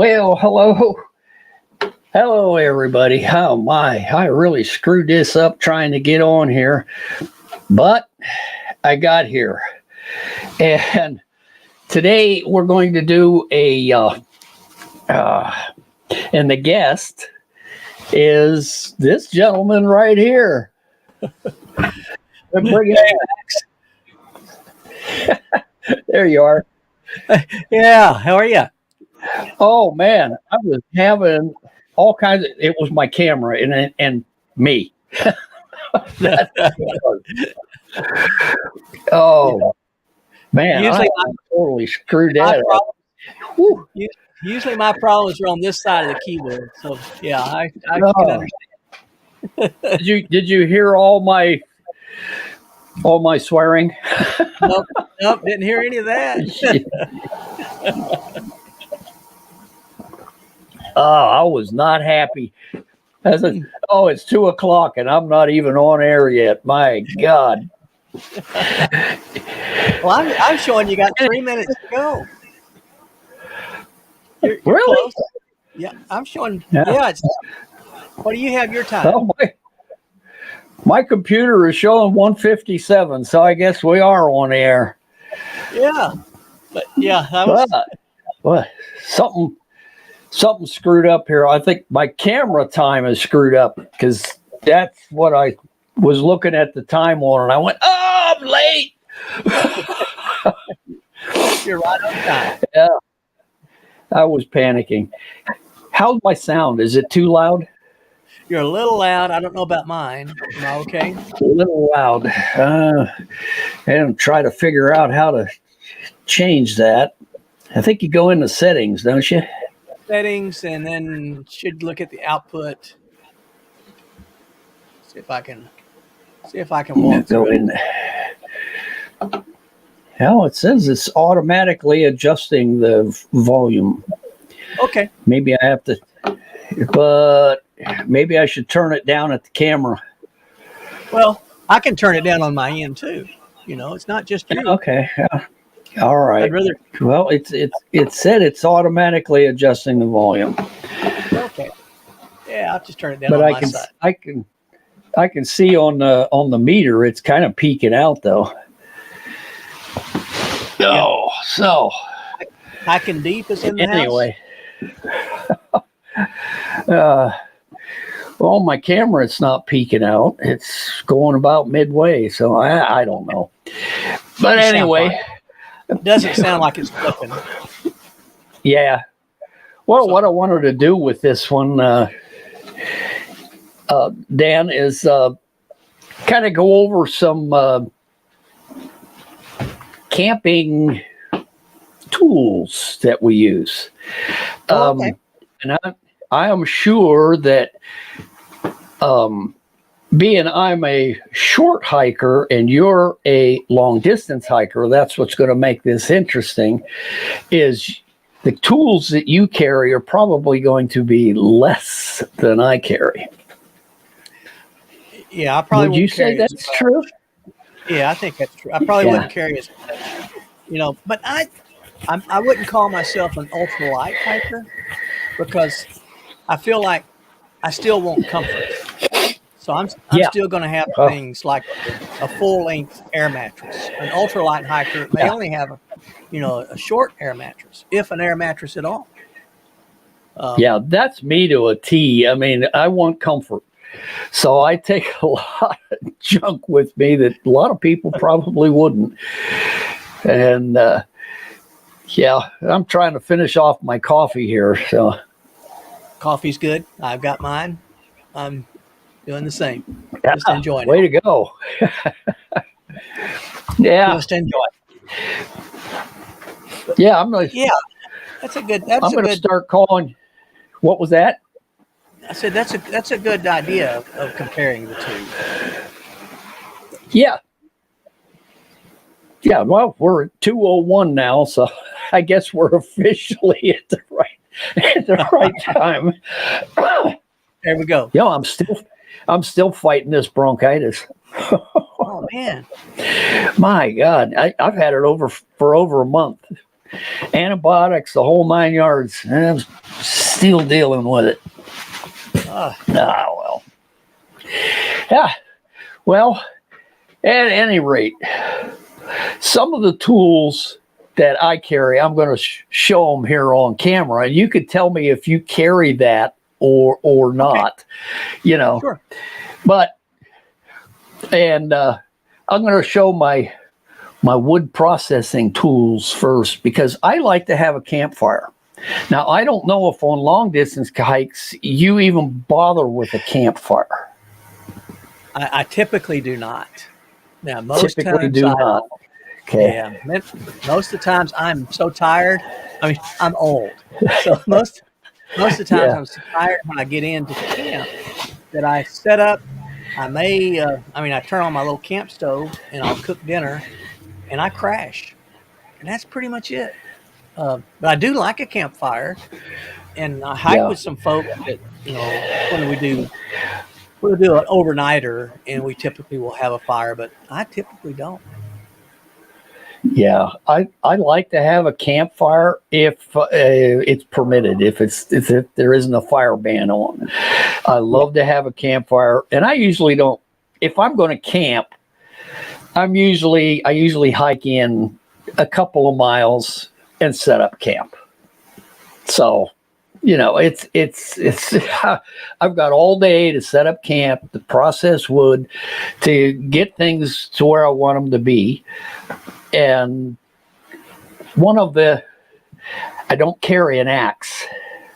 Well, hello, everybody. Oh my, I really screwed this up trying to get on here, but I got here. And today we're going to do uh, and the guest is this gentleman right here. Bring it back. There you are. Yeah, how are you? Oh man, I was having all kinds of. It was my camera and me. That was. Oh man, I Usually, totally screwed my that up. problem, Whew. usually my problems are on this side of the keyboard. So yeah, I can Oh, understand. did you hear all my swearing? Nope, nope, didn't hear any of that. Oh, I was not happy. I said, "Oh, it's 2 o'clock and I'm not even on air yet." My God. Well, I'm showing you got 3 minutes to go. You're Really? close. Yeah, I'm showing. Yeah. Yeah, what do you have your time? Oh, my computer is showing 157, so I guess we are on air. Yeah, but yeah, that was But something screwed up here. I think my camera time is screwed up because that's what I was looking at the time on, and I went, "Oh, I'm late." you're right on time. Yeah, I was panicking. How's my sound? Is it too loud? You're a little loud. I don't know about mine. Am I okay? A little loud. And try to figure out how to change that. I think you go into settings, don't you? Settings, and then should look at the output. See if I can walk Go through it. in. Hell, it says it's automatically adjusting the volume. Okay. Maybe I have to, but maybe I should turn it down at the camera. Well, I can turn it down on my end too. You know, it's not just you. Okay. Yeah. All right. I'd rather. Well, it said it's automatically adjusting the volume, Okay. Yeah, I'll just turn it down but on my side. I can see on the meter it's kind of peeking out though. Yeah. Oh, so High and deep is in the anyway, well, my camera it's not peeking out. It's going about midway, so I don't know. But You sound anyway, house. It doesn't sound like it's flipping. yeah. Well, So what I wanted to do with this one, Dan, is kind of go over some camping tools that we use. okay. And I am sure that being I'm a short hiker and you're a long distance hiker, that's what's going to make this interesting, is the tools that you carry are probably going to be less than I carry. Yeah, I probably Would you won't say carry as that's much. true? Yeah, I think that's true. I probably Yeah. wouldn't carry as much. You know, but I wouldn't call myself an ultralight hiker because I feel like I still want comfort. So I'm Yeah. still going to have Oh, things like a full length air mattress. An ultralight hiker may yeah. only have a short air mattress, if an air mattress at all. Um, Yeah. That's me to a T. I mean, I want comfort. So I take a lot of junk with me that a lot of people probably wouldn't. And yeah, I'm trying to finish off my coffee here. So Coffee's good. I've got mine. I'm doing the same. yeah, Just enjoying it. way to go. Yeah, Just enjoy it. yeah. I'm gonna Yeah, that's I'm a gonna good. start calling. What was that? I said that's a good idea of comparing the two. Yeah, yeah. Well, we're at 2:01 now, so I guess we're officially at the right time. There we go. Yo, I'm still fighting this bronchitis. Oh man. My God, I've had it for over a month. antibiotics, the whole 9 yards. And I'm still dealing with it. Uh, Well. Yeah. Well, at any rate, some of the tools that I carry, I'm going to show them here on camera, and you could tell me if you carry that or not. You know, sure. but and I'm going to show my wood processing tools first because I like to have a campfire. Now, I don't know if on long distance hikes you even bother with a campfire. I typically do not. Now, most Typically times do I not. don't. Okay. Yeah, most of the times I'm so tired. I mean, I'm old, so most of the times Yeah. I'm so tired when I get into camp that I set up. I may, I turn on my little camp stove and I'll cook dinner, and I crash, and that's pretty much it. But I do like a campfire, and I hike Yeah. with some folks that when we'll do an overnighter, and we typically will have a fire, but I typically don't. Yeah, I like to have a campfire if it's permitted. If there isn't a fire ban on, I love to have a campfire, and I usually don't. If I'm going to camp, I usually hike in a couple of miles and set up camp. So, it's I've got all day to set up camp, to process wood, to get things to where I want them to be. And I don't carry an axe.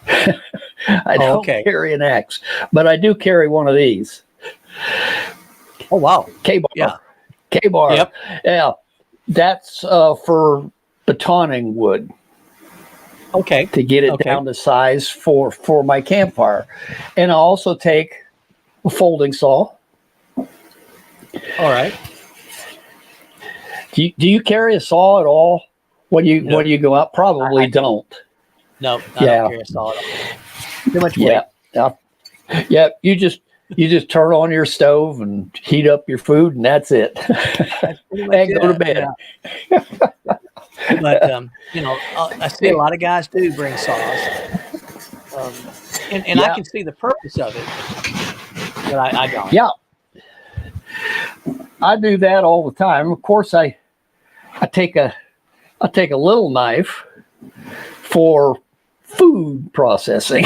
I don't carry an axe, but I do carry one of these. Oh, wow. K-bar. Yeah. K-bar. Yep. Yeah. That's for batoning wood. Okay. To get it down to size for my campfire. And I also take a folding saw. All right. Do you carry a saw at all when you go out? Probably don't. No, I don't carry a saw at all. Too much weight. Yeah. You just turn on your stove and heat up your food, and that's it. And go to bed. Yeah. But I see a lot of guys do bring saws, and I can see the purpose of it, but I don't. Yeah, I do that all the time. Of course, I take a little knife for food processing.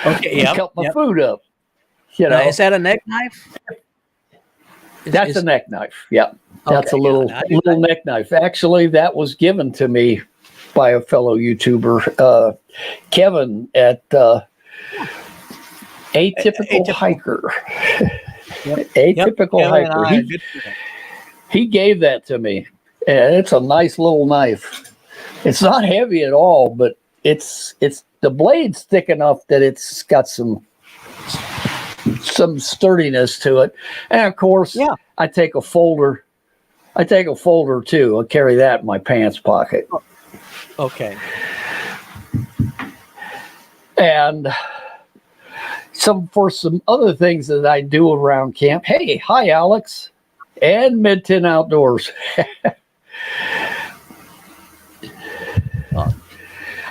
Okay, yeah, cut my food up. Now, is that a neck knife? That's a neck knife. Yeah, that's a little neck knife. Actually, that was given to me by a fellow YouTuber, Kevin at Atypical Hiker. Atypical Hiker. He gave that to me, and it's a nice little knife. It's not heavy at all, but it's the blade's thick enough that it's got some sturdiness to it. And of course, I take a folder. Too. I carry that in my pants pocket. Okay. And for some other things that I do around camp. Hey, hi Alex, and Mid-10 Outdoors.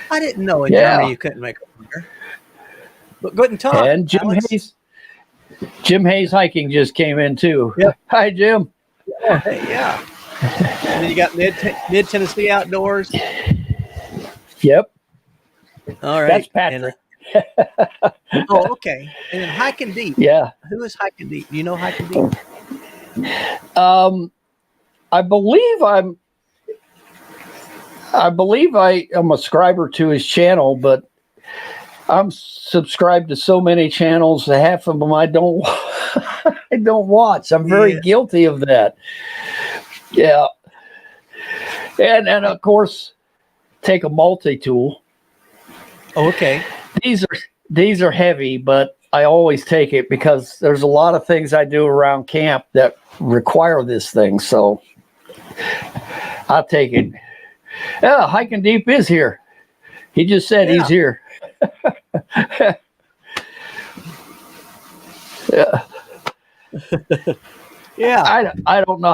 I didn't know in Germany you couldn't make a fire. But good and talk. And Jim Hayes. Jim Hayes Hiking just came in too. Yep. Hi, Jim. Oh, hey, yeah. And then you got Mid Tennessee Outdoors. Yep. All right. That's Patrick. Oh, okay. And then Hiking Deep. Yeah. Who is Hiking Deep? Do you know Hiking Deep? I believe I am a subscriber to his channel, but I'm subscribed to so many channels. Half of them I don't watch. I'm very guilty of that. Yeah. And of course, take a multi-tool. Oh, okay. These are heavy, but I always take it because there's a lot of things I do around camp that require this thing. So I'll take it. Yeah, Hiking Deep is here. He just said he's here. Yeah. Yeah. I don't know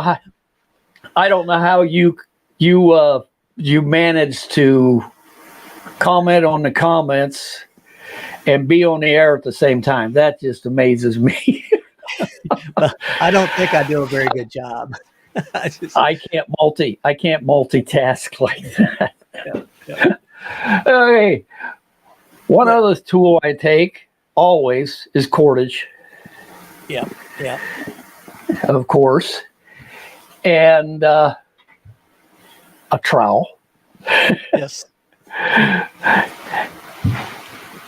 how you you managed to comment on the comments and be on the air at the same time. That just amazes me. Well, I don't think I do a very good job. I can't multitask like that. Yeah. Okay. One other tool I take always is cordage, Yeah. of course, and a trowel. Yes.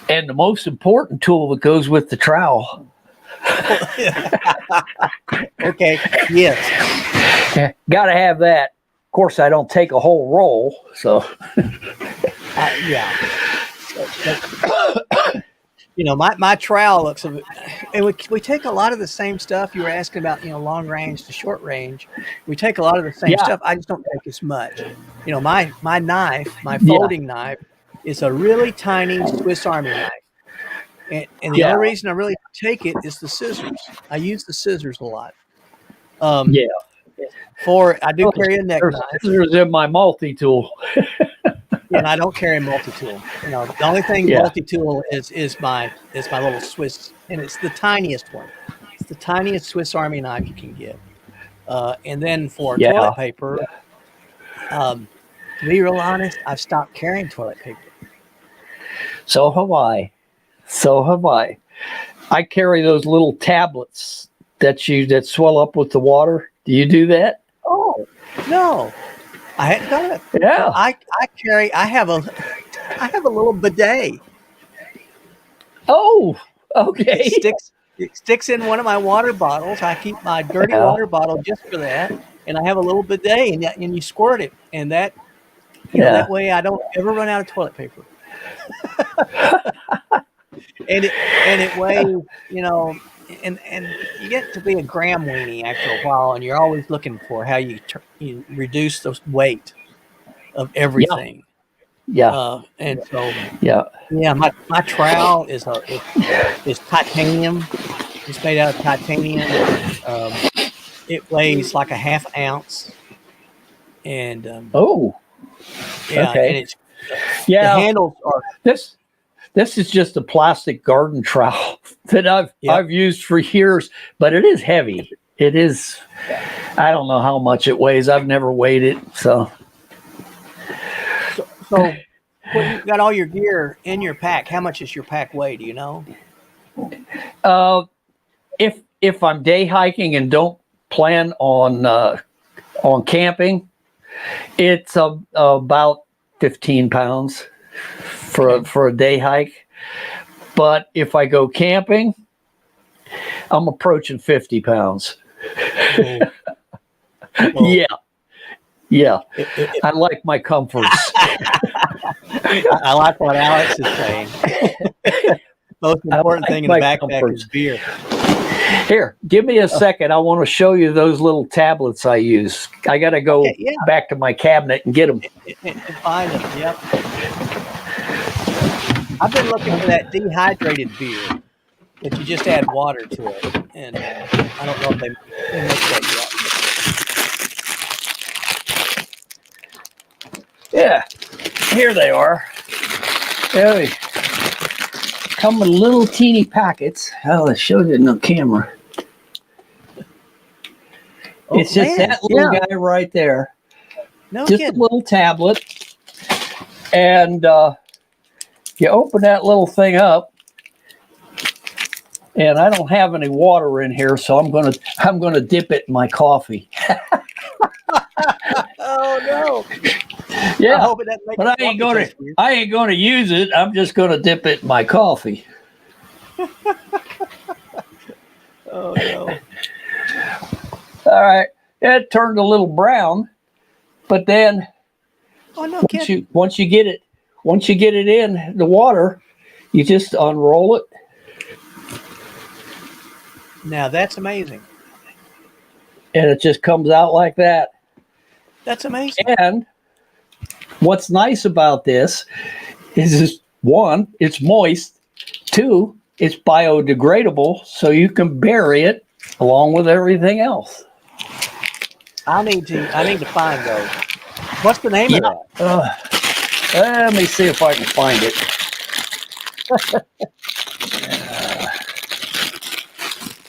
And the most important tool that goes with the trowel. Okay. Yes. Got to have that. Of course, I don't take a whole roll, so. Yeah. My trowel looks and we take a lot of the same stuff you were asking about, long range to short range. We take a lot of the same stuff. I just don't take as much. My knife, my folding knife, is a really tiny Swiss Army knife. And the only reason I really take it is the scissors. I use the scissors a lot. I do carry a neck knife. Scissors in my multi-tool. And I don't carry a multi-tool. The only thing multi-tool is my little Swiss, and it's the tiniest one. It's the tiniest Swiss Army knife you can get. And then for toilet paper, to be real honest, I've stopped carrying toilet paper. So have I. I carry those little tablets that swell up with the water. Do you do that? Oh, no. I hadn't done it. Yeah. I have a little bidet. Oh, okay. It sticks in one of my water bottles. I keep my dirty water bottle just for that, and I have a little bidet, and you squirt it, and that that way I don't ever run out of toilet paper. and it weighs, and you get to be a gram weenie after a while, and you're always looking for how you reduce the weight of everything. And so my trowel is titanium. It's made out of titanium. It weighs like a half ounce, and okay. And it's the handles are This is just a plastic garden trowel that I've used for years, but it is heavy. It is. I don't know how much it weighs. I've never weighed it. So when you got all your gear in your pack, how much does your pack weigh? Do you know? If I'm day hiking and don't plan on camping, it's about 15 pounds. For a day hike, but if I go camping, I'm approaching 50 pounds. Yeah. I like my comforts. I like what Alex is saying. Most important thing in the backpack is beer. Here, give me a second. I want to show you those little tablets I use. I got to go back to my cabinet and get them. And find them. Yep. I've been looking for that dehydrated beer that you just add water to it, and I don't know if they make that yet. Yeah, here they are. They come with little teeny packets. I'll show you in the camera. It's just that little guy right there. No just kidding. A little tablet, and you open that little thing up, and I don't have any water in here, so I'm gonna dip it in my coffee. Oh no! Yeah, I hope it doesn't make but I ain't gonna use it. I'm just gonna dip it in my coffee. Oh no! All right, it turned a little brown, but then once you get it in the water, you just unroll it. Now that's amazing. And it just comes out like that. That's amazing. And what's nice about this is one, it's moist. Two, it's biodegradable, so you can bury it along with everything else. I need to find those. What's the name of Yeah. Let me see if I can find it.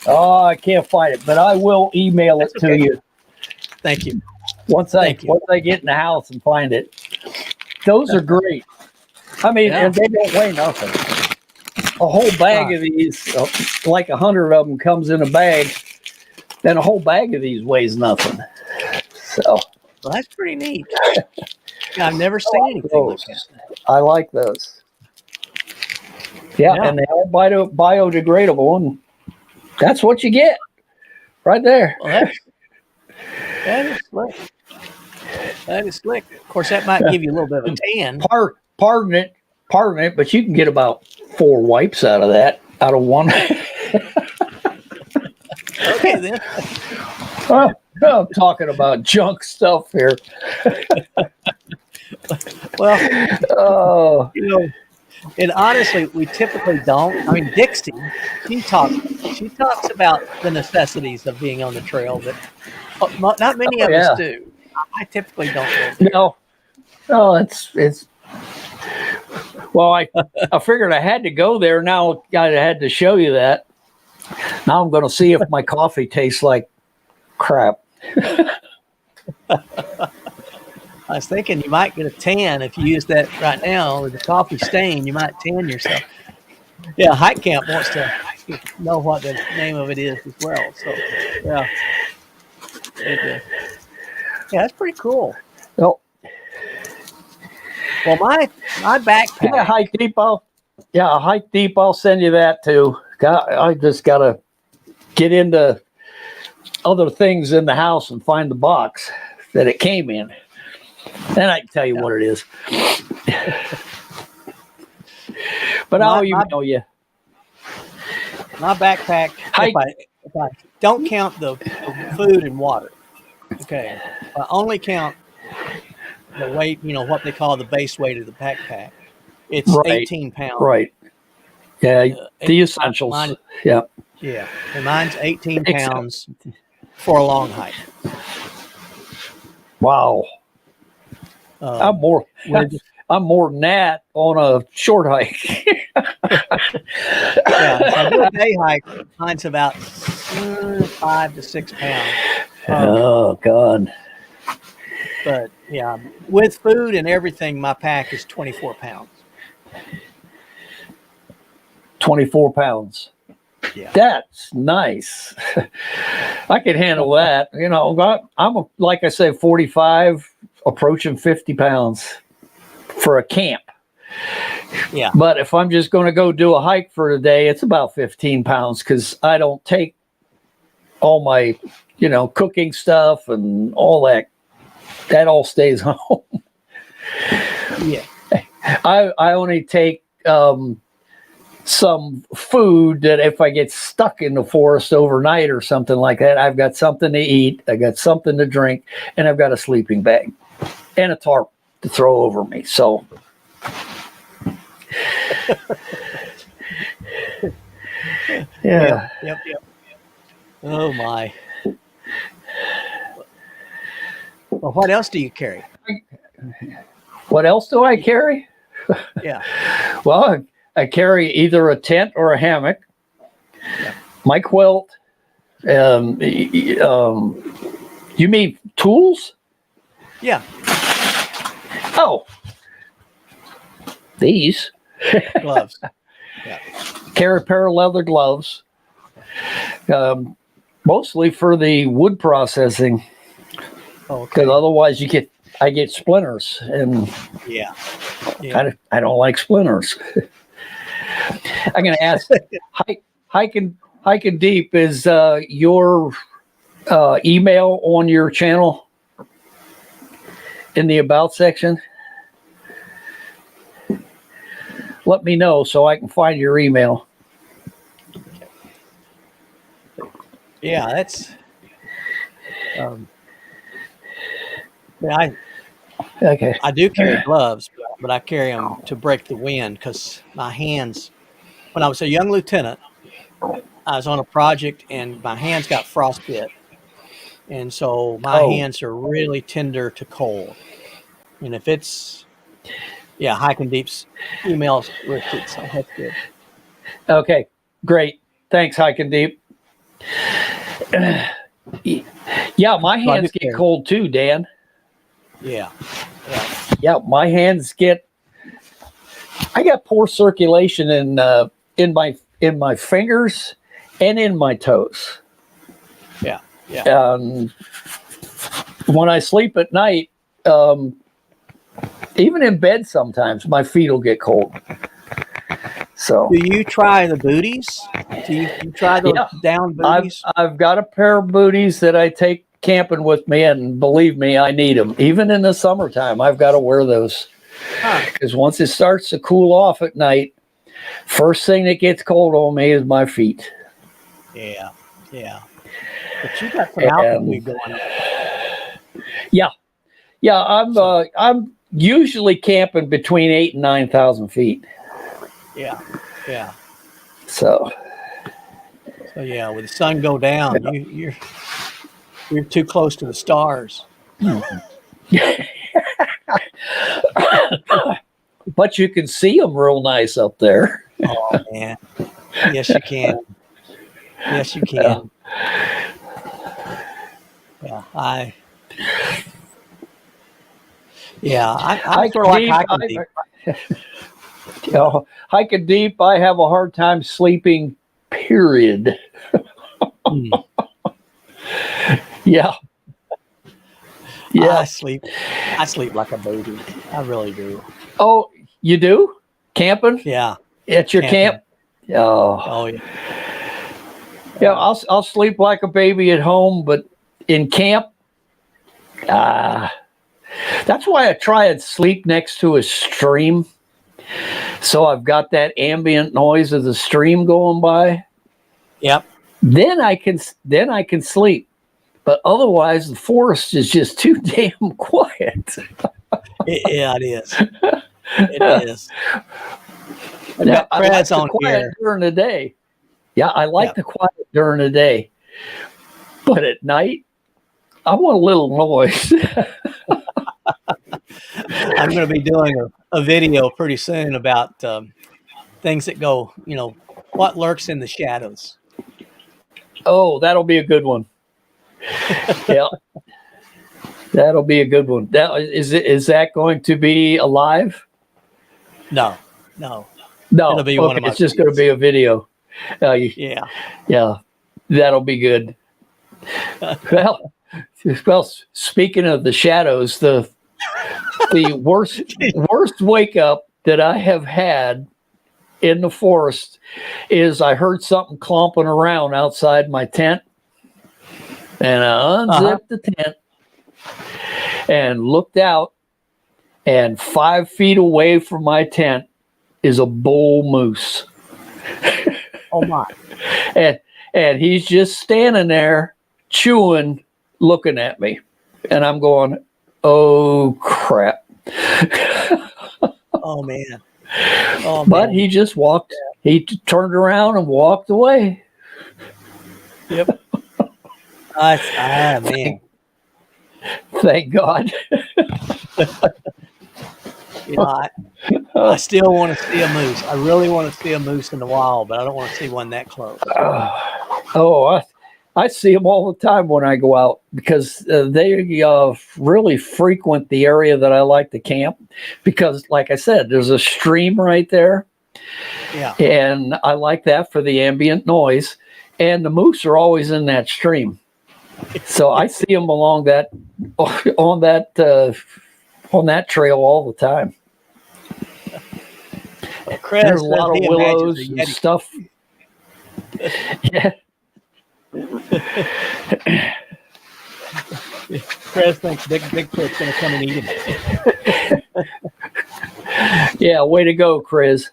Oh, I can't find it, but I will email it That's to okay. you Thank you. once Thank you. I get in the house and find it. Those are great. I mean, Yeah. and they don't weigh nothing. A whole bag of these, like 100 of them, comes in a bag, and a whole bag of these weighs nothing. So Well, that's pretty neat. Yeah, I've never seen anything like that. I like those. Yeah, Yeah. and they are biodegradable, and that's what you get right there. Well, that is slick. That is slick. Of course, that might give you a little bit of a tan. Pardon it, but you can get about 4 wipes out of that, out of one. Okay, then. Oh, I'm talking about junk stuff here. Well, Oh, you know, and honestly, we typically don't. I mean, Dixie, she talks about the necessities of being on the trail, but not many of us do. I typically don't go there. No, it's. Well, I figured I had to go there. Now I had to show you that. Now I'm going to see if my coffee tastes like crap. I was thinking you might get a tan if you use that right now with the coffee stain. You might tan yourself. Yeah, Hike Camp wants to know what the name of it is as well. So, yeah, yeah, that's pretty cool. Oh, Well, my backpack. yeah, Hike Depot. Yeah, Hike Depot. I'll send you that too. I just got to get into other things in the house and find the box that it came in. Then I can tell you what it is. But I'll email you. My backpack, if I don't count the food and water, okay, if I only count the weight, what they call the base weight of the backpack, it's 18 pounds. Right. Yeah, the essentials. Yeah. Yeah, and mine's 18 pounds for a long hike. Wow. I'm more than that on a short hike. Yeah, if I do a day hike, mine's about 5 to 6 pounds. Oh God. But yeah, with food and everything, my pack is 24 pounds. 24 pounds. Yeah. That's nice. I can handle that. I'm like I said, 45, approaching 50 pounds for a camp. Yeah. But if I'm just going to go do a hike for the day, it's about 15 pounds because I don't take all my, cooking stuff and all that. That all stays home. Yeah. I only take some food that if I get stuck in the forest overnight or something like that, I've got something to eat, I got something to drink, and I've got a sleeping bag and a tarp to throw over me. So yeah. Yep. Oh my. Well, what else do you carry? What else do I carry? Yeah. Well, I carry either a tent or a hammock, my quilt. You mean tools? Yeah. Oh, these. Gloves. Yeah. Carry a pair of leather gloves, mostly for the wood processing. Okay. Because otherwise I get splinters, and Yeah. I don't like splinters. I'm going to ask, hiking deep is your email on your channel in the about section? Let me know so I can find your email. Yeah, that's. Okay. I do carry gloves, but I carry them to break the wind because my hands. When I was a young lieutenant, I was on a project and my hands got frostbit, and so my hands are really tender to cold. And if it's, yeah, hiking deep's email listed, so that's good. Okay, great. Thanks, Hiking Deep. Yeah, my Well, hands get cold too, Dan. Yeah. Yeah. Yeah, my hands get. I got poor circulation in my fingers and in my toes. Yeah. Yeah. When I sleep at night, even in bed, sometimes my feet will get cold. So, Do you try the booties? Do you try those down booties? I've got a pair of booties that I take camping with me, and believe me, I need them. Even in the summertime, I've got to wear those because once it starts to cool off at night, first thing that gets cold on me is my feet. Yeah, yeah. But you got some altitude going on. Yeah. I'm usually camping between 8,000 and 9,000 feet. Yeah, yeah. So yeah, with the sun go down, you're too close to the stars. But you can see them real nice up there. Oh man, yes you can. Yes you can. Yeah, I sort of like hiking deep. Hiking deep, I have a hard time sleeping. Period. Yeah. I sleep like a baby. I really do. Oh, you do? Camping? Yeah. At your camp? Oh yeah. Yeah, I'll sleep like a baby at home, but in camp, that's why I try and sleep next to a stream. So I've got that ambient noise of the stream going by. Yep. Then I can sleep. But otherwise, the forest is just too damn quiet. Yeah, it is. It is. Now, I like the on quiet here during the day. Yeah, I like the quiet during the day. But at night, I want a little noise. I'm going to be doing a video pretty soon about things that go, what lurks in the shadows. Oh, that'll be a good one. Yeah, that'll be a good one. Is that going to be alive? No. It'll be one of my it's just going to be a video. Yeah, that'll be good. Well, speaking of the shadows, the worst wake up that I have had in the forest is I heard something clomping around outside my tent, and I unzipped the tent and looked out, and 5 feet away from my tent is a bull moose. Oh my! And he's just standing there chewing, looking at me, and I'm going, "Oh crap!" Oh man! But he just walked. He turned around and walked away. Yep. Man. Thank God. I still want to see a moose. I really want to see a moose in the wild, but I don't want to see one that close. I see them all the time when I go out because they really frequent the area that I like to camp because, like I said, there's a stream right there. Yeah. And I like that for the ambient noise. And the moose are always in that stream. So I see them along on that trail all the time. There's a lot of willows and stuff. Yeah. Chris thinks Bigfoot's going to come and eat him. Yeah, way to go, Chris.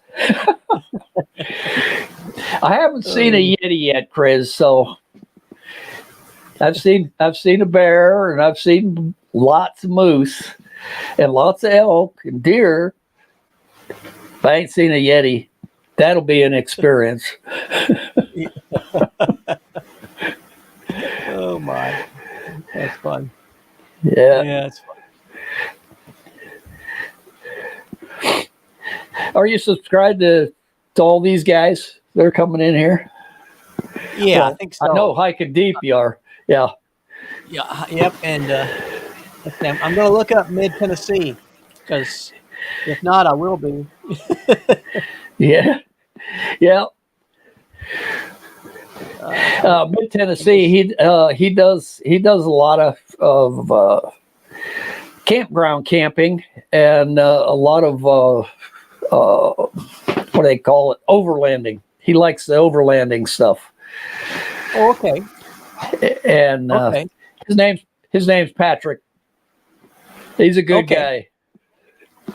I haven't seen a Yeti yet, Chris. So I've seen a bear, and I've seen lots of moose, and lots of elk and deer. But I ain't seen a Yeti. That'll be an experience. Oh my, that's fun. Yeah, it's fun. Are you subscribed to all these guys that are coming in here? Yeah, I Well, think so. I know Hiking Deep you are. Yeah. Yeah, yep. And let's see, I'm going to look up Mid Tennessee because if not, I will be. Yeah. Yeah. Mid Tennessee, he does a lot of campground camping and a lot of what do they call it, overlanding. He likes the overlanding stuff. Oh, okay. And Okay. his name's Patrick. He's a good Okay. guy.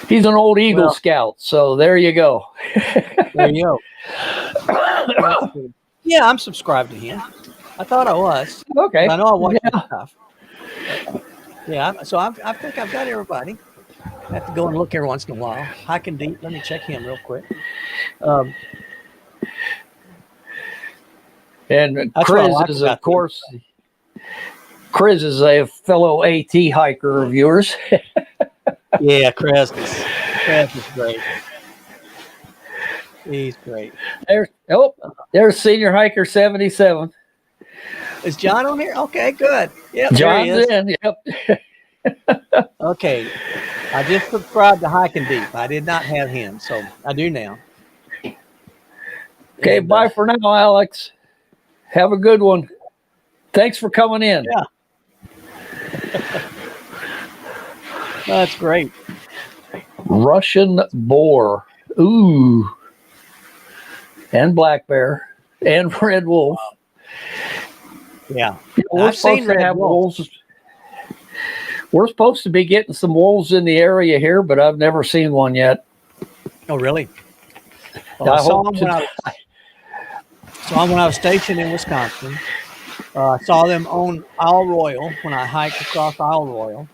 He's an old Eagle Well, Scout, so there you go. there you go. That's good. Yeah, I'm subscribed to him. I thought I was. Okay. I know I watch his Yeah. stuff. Yeah, so I think I've got everybody. I have to go and look every once in a while. Hiking Deep. Let me check him real quick. And That's what I Chris like is, about of course, Chris is a fellow AT hiker of yours. Yeah, Chris is great. He's great. There's Senior Hiker 77. Is John on here? Okay, good. Yep, there he John's is. in. Yep. Okay, I just subscribed to Hiking Deep. I did not have him, so I do now. Okay, And, bye for now, Alex. Have a good one. Thanks for coming in. Yeah. That's great. Russian boar. Ooh. And black bear. And red wolf. Yeah. We're I've seen supposed to red have wolves. wolves. We're supposed to be getting some wolves in the area here, but I've never seen one yet. Oh, really? Well, I saw hope them when I was stationed in Wisconsin. I saw them on Isle Royal when I hiked across Isle Royal.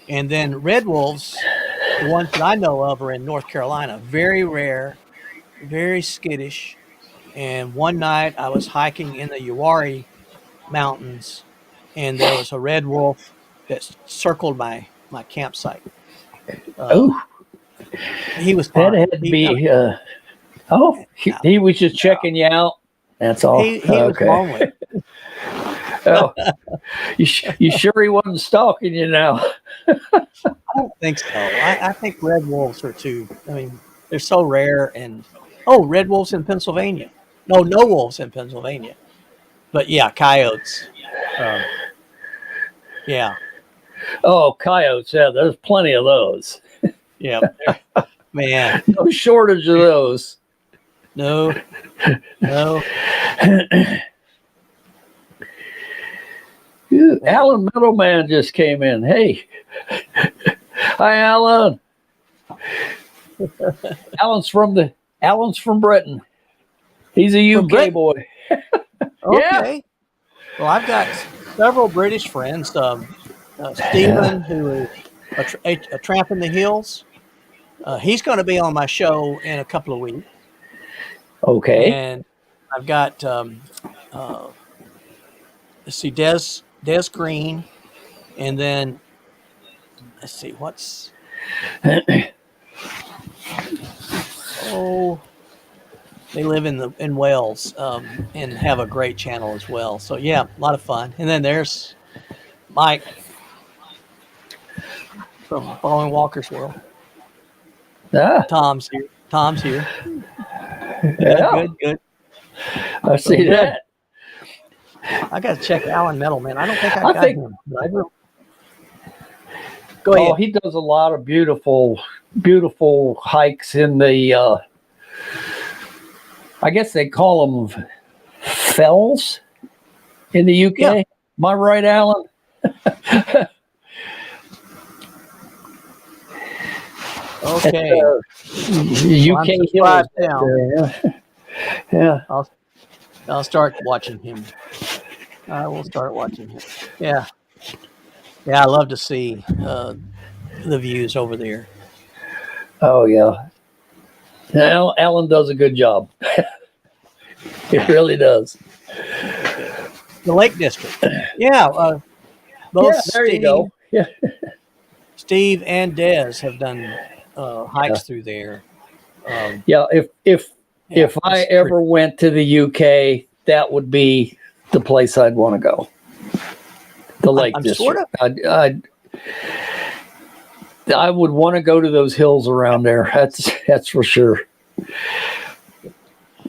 And then red wolves, the ones that I know of, are in North Carolina. Very rare, very skittish. And one night I was hiking in the Uwharrie Mountains, and there was a red wolf that circled my campsite. Oh, He was that fine. had to be. He was just checking you out. That's all. He was lonely. Oh, you sure he wasn't stalking you now? I don't think so. I think red wolves are too. I mean, they're so rare. And red wolves in Pennsylvania. No wolves in Pennsylvania. But yeah, coyotes. Yeah. Oh, coyotes. Yeah, there's plenty of those. Yeah. Man. No shortage of those. No. Alan Middleman just came in. Hey. Hi, Alan. Alan's from Britain. He's a UK boy. Okay. Yeah. Well, I've got several British friends. Stephen, who is a tramp in the hills. He's going to be on my show in a couple of weeks. Okay. And I've got let's see, Des Green, and then let's see what's they live in Wales and have a great channel as well. So yeah, a lot of fun. And then there's Mike from Following Walker's World. Ah, Tom's here. yeah. Good. I see that. I got to check Alan Middleman. I don't think I got him. But I will. Go ahead. Oh, he does a lot of beautiful hikes in the. I guess they call them fells in the UK. Yeah. Am I right, Alan? Okay. UK hills. Yeah. I'll start watching him. I will start watching him. Yeah. I love to see the views over there. Oh yeah. Alan does a good job. He really does. The Lake District. Yeah. Both there you go. Yeah. Steve and Des have done hikes through there. Yeah, if Yeah, I it's ever went to the UK, that would be the place I'd want to go. The Lake I'm District. sort I would want to go to those hills around there. That's for sure.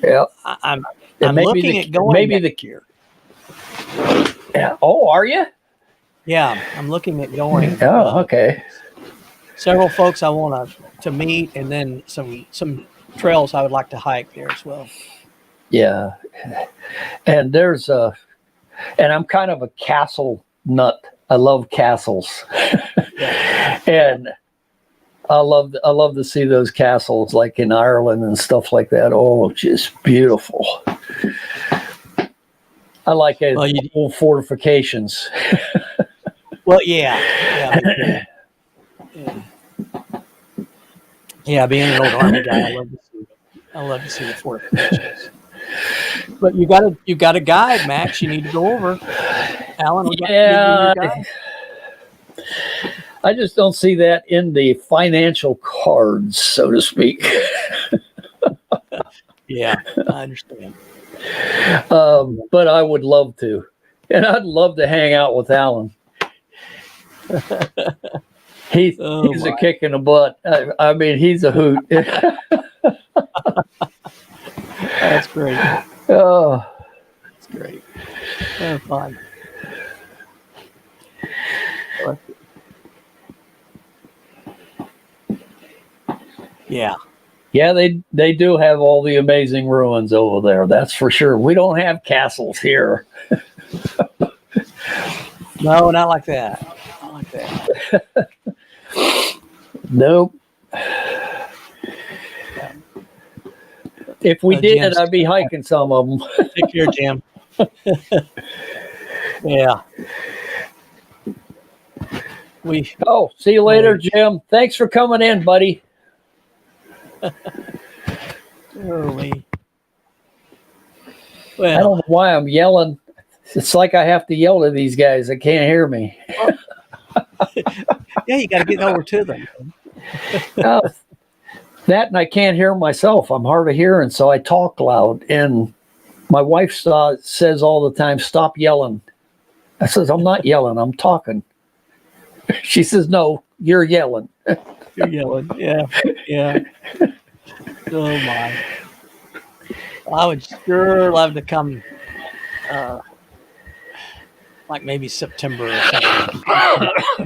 Yeah, I'm and maybe looking at going next year. Yeah. Oh, are you? Yeah, I'm looking at going. Oh, okay. Several folks I want to meet, and then some trails I would like to hike there as well. Yeah, and and I'm kind of a castle nut. I love castles, and I love to see those castles like in Ireland and stuff like that. Oh, just beautiful. I like it. Well, Old fortifications. Well, yeah. Yeah, being an old army guy, I love to see the fortifications. But you got a guide, Max. You need to go over. Alan, we got Yeah, your guide. I just don't see that in the financial cards, so to speak. Yeah, I understand. But I would love to, and I'd love to hang out with Alan. He's a kick in the butt. I mean, he's a hoot. That's great. Oh, That's great. Fun. Yeah. Yeah, they do have all the amazing ruins over there. That's for sure. We don't have castles here. No, not like that. Not like that. Nope. If we did, Jim's- I'd be hiking some of them. Take care, Jim. Yeah. Oh, see you later, Jim. Thanks for coming in, buddy. Early. I don't know why I'm yelling. It's like I have to yell to these guys. They can't hear me. Yeah, you got to get over to them. That and I can't hear myself. I'm hard of hearing, so I talk loud. And my wife says all the time, "Stop yelling." I says, "I'm not yelling. I'm talking." She says, "No, you're yelling." You're yelling. Yeah. Oh my! I would sure love to come, like maybe September or something.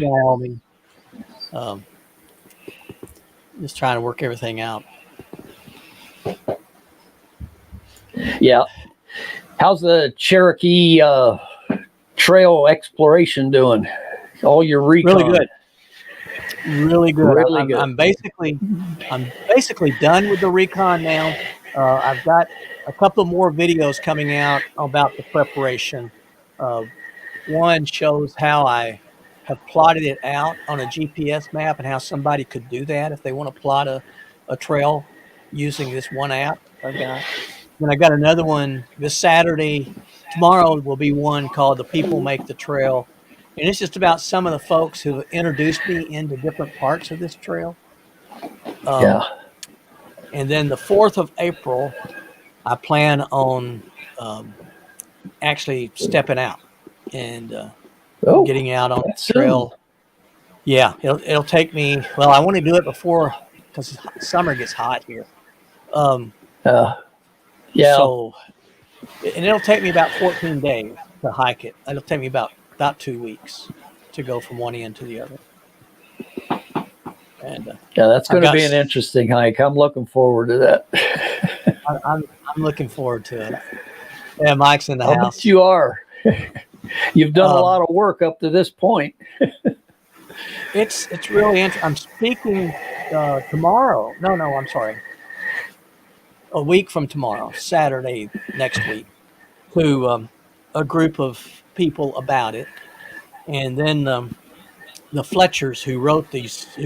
Wyoming. Just trying to work everything out. Yeah. How's the Cherokee trail exploration doing? All your recon. Really good. Really good. Really good. I'm basically done with the recon now. I've got a couple more videos coming out about the preparation. One shows how I have plotted it out on a GPS map and how somebody could do that if they want to plot a trail using this one app I've got. Then I got another one this Saturday. Tomorrow will be one called The People Make the Trail. And it's just about some of the folks who introduced me into different parts of this trail. Yeah. And then the 4th of April, I plan on actually stepping out and getting out on the trail. Soon. Yeah, it'll take me. Well, I want to do it before because summer gets hot here. Yeah. So, and it'll take me about 14 days to hike it. It'll take me about 2 weeks to go from one end to the other. And yeah, that's going to be an interesting hike. I'm looking forward to that. I'm looking forward to it. Yeah, Mike's in the house. Bet you are. You've done a lot of work up to this point. It's really interesting. I'm speaking tomorrow. No, I'm sorry. A week from tomorrow, Saturday next week, to a group of people about it, and then the Fletchers who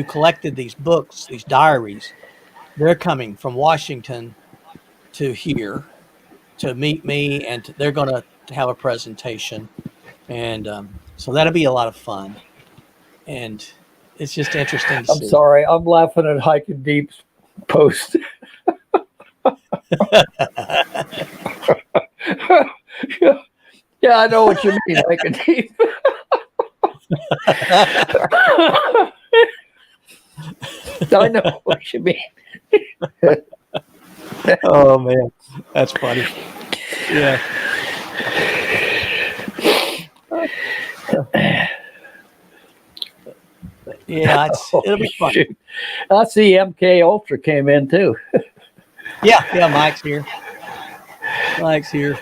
collected these books, these diaries, they're coming from Washington to here to meet me, and they're going to have a presentation, and so that'll be a lot of fun. And it's just interesting to I'm see. sorry. I'm laughing at Hiking Deep's post. Yeah, I know what you mean, Hiking Deep. I know what you mean. Oh man, that's funny. Yeah. Yeah, it'll be fun. Shoot. I see MK Ultra came in too. Yeah, Mike's here. Mike's here.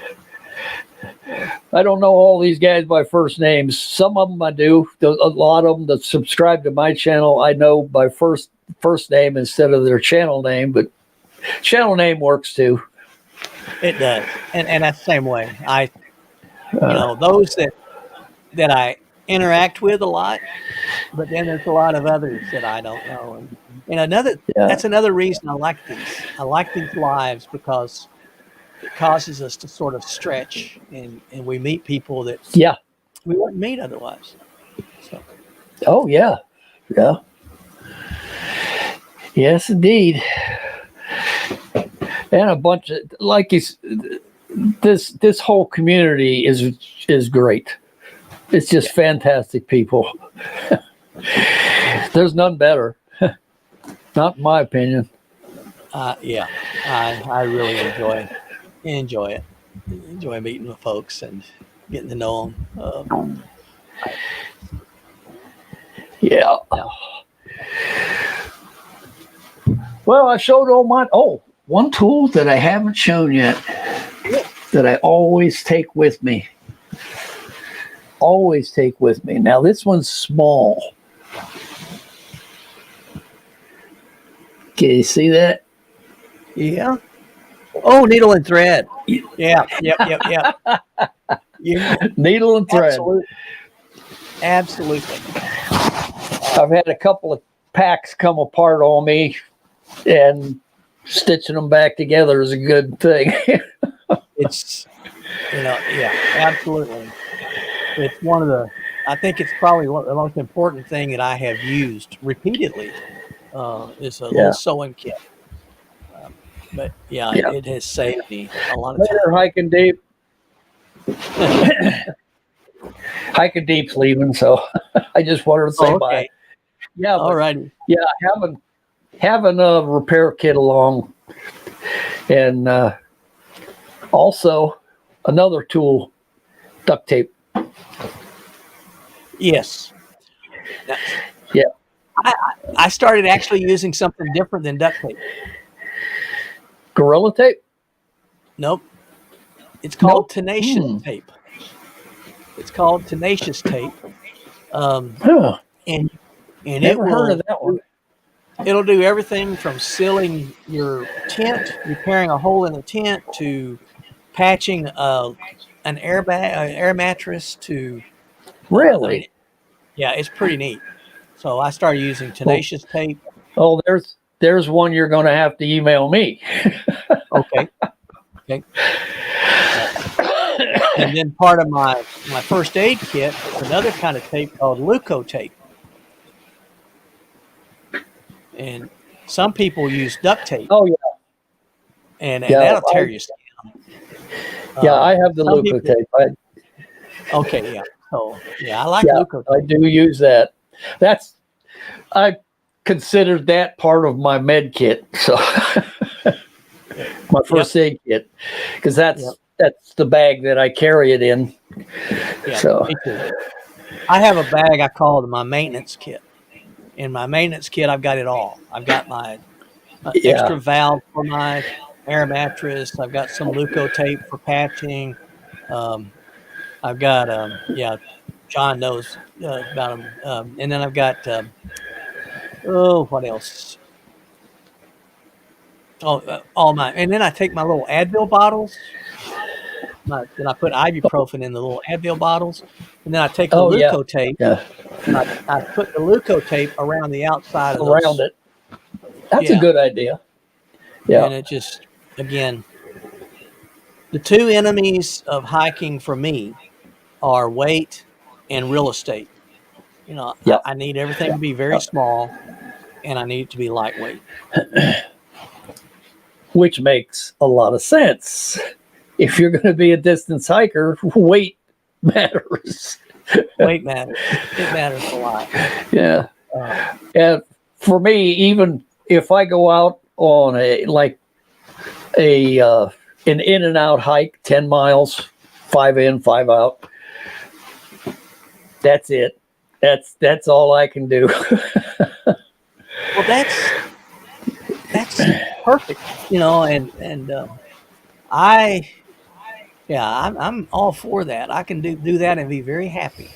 I don't know all these guys by first names. Some of them I do. A lot of them that subscribe to my channel, I know by first name instead of their channel name. But channel name works too. It does, and that's the same way. Those that I interact with a lot, but then there's a lot of others that I don't know. And that's another reason I like these. I like these lives because it causes us to sort of stretch, and we meet people that we wouldn't meet otherwise. So. Oh yeah. Yes, indeed. And a bunch of this whole community is great. It's just fantastic people. There's none better. Not in my opinion. Yeah, I really enjoy it. Enjoy meeting with folks and getting to know them. Yeah. Well, I showed all mine. Oh, one tool that I haven't shown yet that I always take with me. Now, this one's small. Can you see that? Yeah. Oh, needle and thread. Yeah. Needle and thread. Absolutely. I've had a couple of packs come apart on me, and stitching them back together is a good thing. It's, absolutely. It's I think it's probably the most important thing that I have used repeatedly is a little sewing kit. But it has saved me a lot of time. Later, Hiking Deep. Hiking Deep's leaving, so I just wanted to say bye. Yeah, all right. Yeah, having a repair kit along, and also another tool, duct tape. Yes. Yeah. I started actually using something different than duct tape. Gorilla tape? Nope. It's called Tenacious tape. It's called Tenacious tape. And Never heard of that one. It'll do everything from sealing your tent, repairing a hole in the tent, to patching an air mattress. To really, it's pretty neat. So I started using Tenacious tape. Oh, there's one you're going to have to email me. Okay. And then part of my first aid kit is another kind of tape called Leuco tape. And some people use duct tape. Oh yeah. And that'll tear your skin. I have the Leuco tape. Okay, yeah. So I like Leuco tape. I do use that. I considered that part of my med kit. So my first aid kit, because that's the bag that I carry it in. Yeah, so me too. I have a bag I call my maintenance kit. In my maintenance kit, I've got it all. I've got my extra valve for my air mattress. I've got some Leuco tape for patching. I've got, John knows about them. And then I've got, what else? All my, and then I take my little Advil bottles. Then I put ibuprofen in the little Advil bottles, and then I take the Leuco tape. Yeah. And I put the Leuco tape around the outside of it. That's a good idea. Yeah. And it just, again, the two enemies of hiking for me are weight and real estate. You know, Yep. I need everything to be very small, and I need it to be lightweight. Which makes a lot of sense. If you're going to be a distance hiker, weight matters. Weight matters. It matters a lot. Yeah. Uh, And for me, even if I go out on a an in and out hike, 10 miles, 5 in, 5 out, that's it. That's all I can do. well, that's perfect. You know, and I'm all for that. I can do that and be very happy,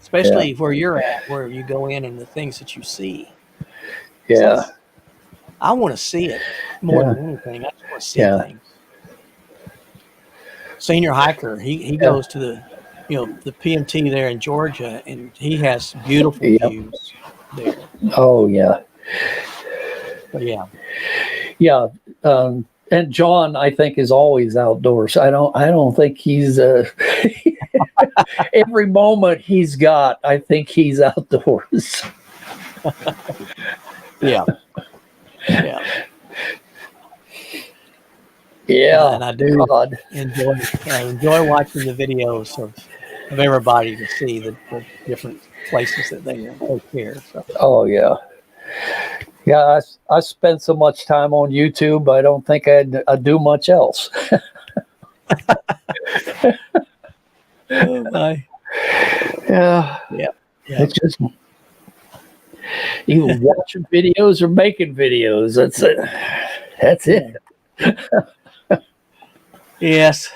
especially where you're at, where you go in and the things that you see. Yeah. I want to see it more Yeah. than anything. I just want to see Yeah. things. Senior hiker, he goes to the the PMT there in Georgia, and he has beautiful Yep. views there. Oh yeah. But yeah, Yeah. And John, I think, is always outdoors. I don't think he's every moment he's got, I think he's outdoors. yeah, yeah. Yeah. And I do God. enjoy watching the videos of everybody to see the different places that they take care. So Oh yeah. Yeah, I spend so much time on YouTube. I don't think I'd do much else. oh my, Yeah. yeah. It's just either watching videos or making videos. That's it. That's it. Yes.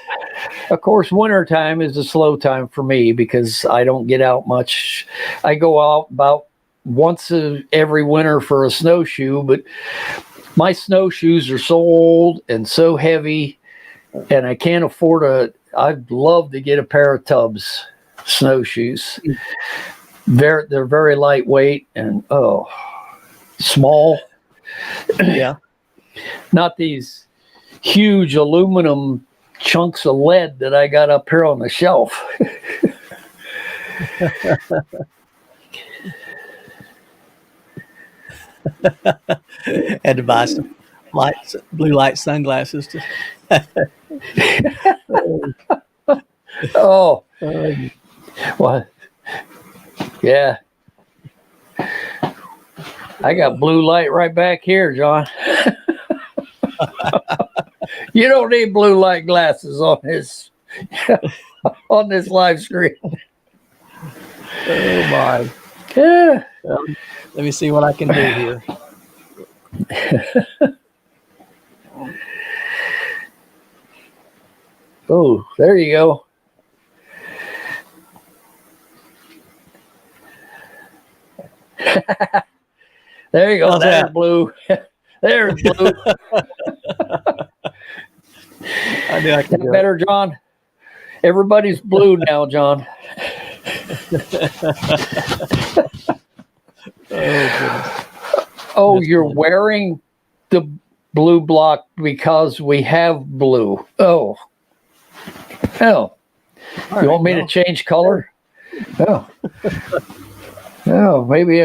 Of course, wintertime is a slow time for me because I don't get out much. I go out about once every winter for a snowshoe, but my snowshoes are so old and so heavy, and I can't afford I'd love to get a pair of Tubbs snowshoes. They're very lightweight and small. Yeah. Not these huge aluminum chunks of lead that I got up here on the shelf. Had to buy some blue light sunglasses. Oh, well, yeah. I got blue light right back here, John. You don't need blue light glasses on this on this live screen. Oh my. Yeah. Let me see what I can do here. Oh, there you go. There you go. How's There's that? blue. There's blue. I knew I could do it. Better, John. Everybody's blue now, John. Oh, Oh, That's you're funny. wearing the blue block because we have blue. Oh. Oh. goodness. You want me to change color? Oh. Oh, maybe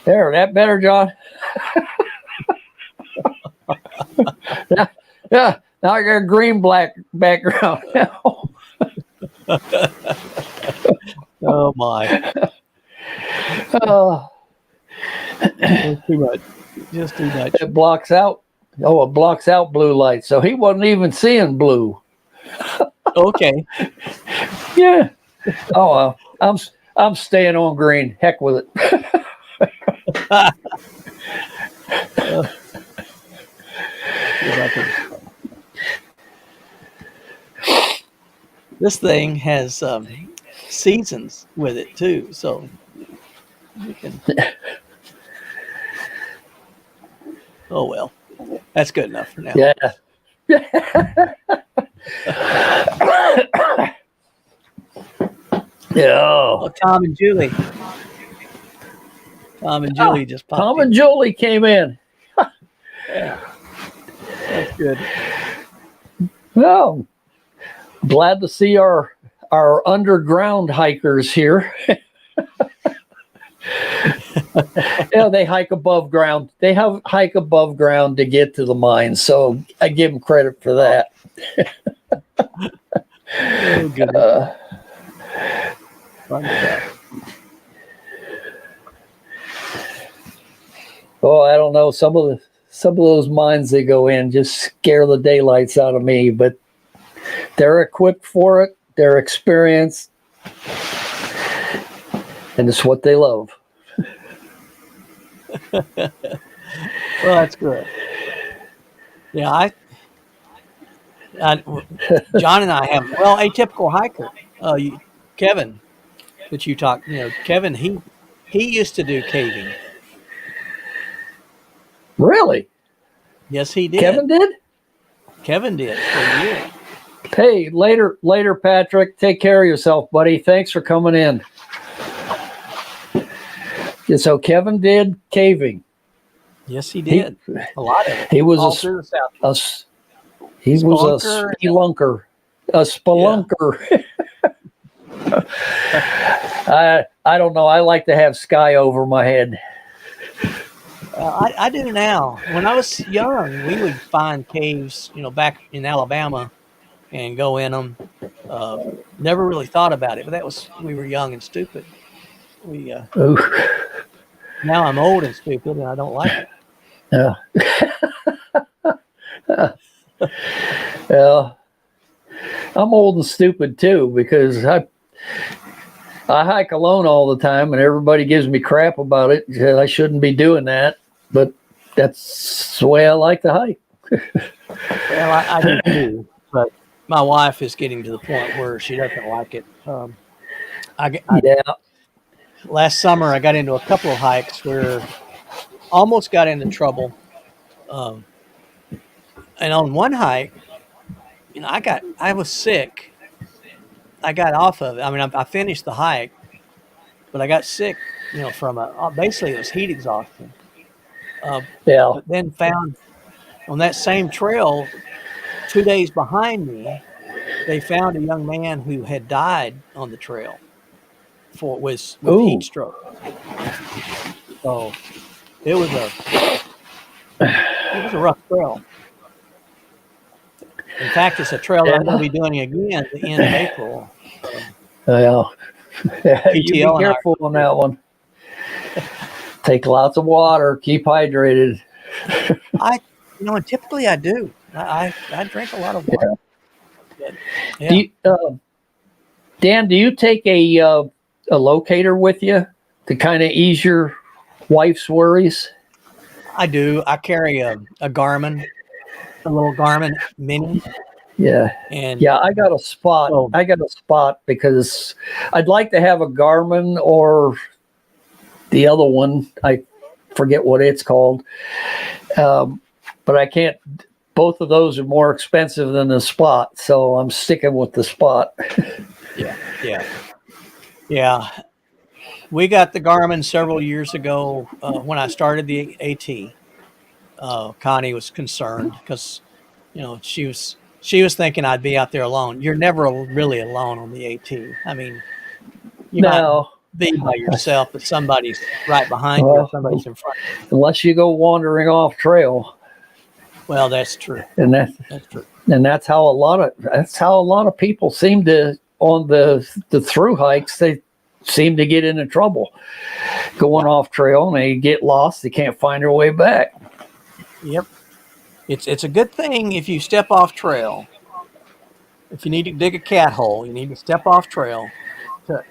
there, that better, John? Yeah. Now I got a green black background now. Oh my. Oh, Just too much. Just too much. it blocks out. Oh, it blocks out blue light. So he wasn't even seeing blue. Okay. Yeah. Oh well. I'm staying on green. Heck with it. This thing has seasons with it too, so you can. Oh well, that's good enough for now. Yeah. Yeah. Oh, Tom and Julie. Tom and Julie just popped Tom in. and Julie came in. Yeah. That's good. Well, glad to see our our underground hikers here. Yeah, they hike above ground. They have hike above ground to get to the mine. So I give them credit for that. Oh, goodness. Uh, Fun stuff. oh, I don't know. Some of those mines they go in just scare the daylights out of me. But they're equipped for it. They're experienced, and it's what they love. Well, that's good. Yeah, John and I have atypical hiker. Kevin, that you talked. Kevin. He used to do caving. Really? Yes, he did. Kevin did? Kevin did for years. Hey, later, Patrick. Take care of yourself, buddy. Thanks for coming in. Yeah, so Kevin did caving. Yes, he did. A lot of it. He was all through the South. He was a spelunker. A spelunker. Yeah. I don't know. I like to have sky over my head. I do now. When I was young, we would find caves, back in Alabama, and go in them. Never really thought about it, but we were young and stupid. Now I'm old and stupid, and I don't like it. Yeah. Yeah. I'm old and stupid too because I hike alone all the time, and everybody gives me crap about it. I shouldn't be doing that, but that's the way I like to hike. Well, I do too, but my wife is getting to the point where she doesn't like it. Yeah. Last summer, I got into a couple of hikes where almost got into trouble. And on one hike, I was sick. I got off of it. I mean, I finished the hike, but I got sick, from basically it was heat exhaustion. Yeah. But then found on that same trail, 2 days behind me, they found a young man who had died on the trail with heat stroke. So it was a rough trail. In fact, it's a trail I'm going to be doing again at the end of April. Yeah. You be careful on that one. Take lots of water. Keep hydrated. And typically I do. I drink a lot of water. Yeah. Dan, do you take a locator with you to kind of ease your wife's worries? I do. I carry a Garmin, a little Garmin Mini. Yeah. And I got a spot. I got a spot because I'd like to have a Garmin or the other one. I forget what it's called. But I can't. Both of those are more expensive than the Spot, so I'm sticking with the Spot. Yeah. We got the Garmin several years ago when I started the AT. Connie was concerned because, she was thinking I'd be out there alone. You're never really alone on the AT. I mean, you might be by yourself, but somebody's right behind you, or somebody's in front of you. Unless you go wandering off trail. Well, that's true. And that's true. And that's how a lot of people seem to on the through hikes. They seem to get into trouble going off trail, and they get lost. They can't find their way back. Yep. It's a good thing if you step off trail. If you need to dig a cat hole, you need to step off trail to